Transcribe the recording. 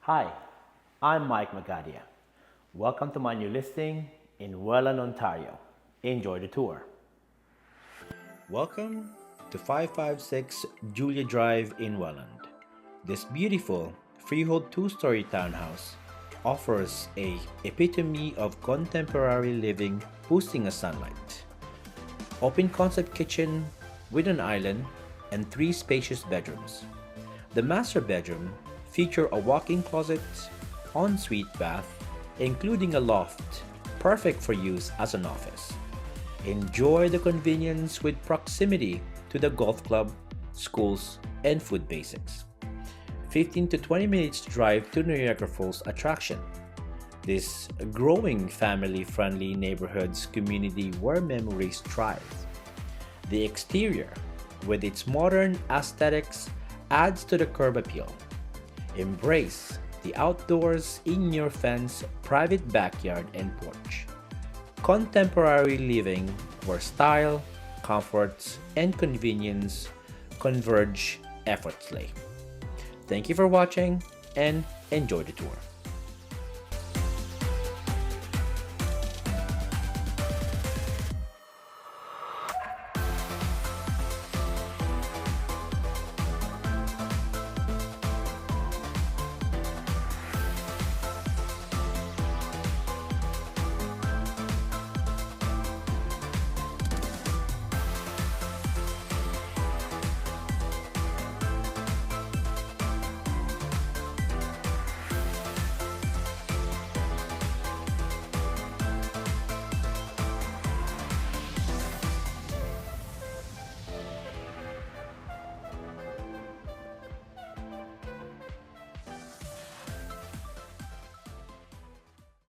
Hi, I'm Mike Magadia. Welcome to my new listing in Welland, Ontario. Enjoy the tour. Welcome to 556 Julia Drive in Welland. This beautiful freehold two-story townhouse offers a epitome of contemporary living boosting a sunlight. Open concept kitchen with an island and 3 spacious bedrooms. The master bedroom features a walk-in closet, ensuite bath, including a loft, perfect for use as an office. Enjoy the convenience with proximity to the golf club, schools, and food basics. 15 to 20 minutes drive to Niagara Falls attraction. This growing family-friendly neighborhood's community where memories thrive. The exterior, with its modern aesthetics, adds to the curb appeal. Embrace the outdoors in your fence, private backyard and porch. Contemporary living where style, comforts, and convenience converge effortlessly. Thank you for watching and enjoy the tour.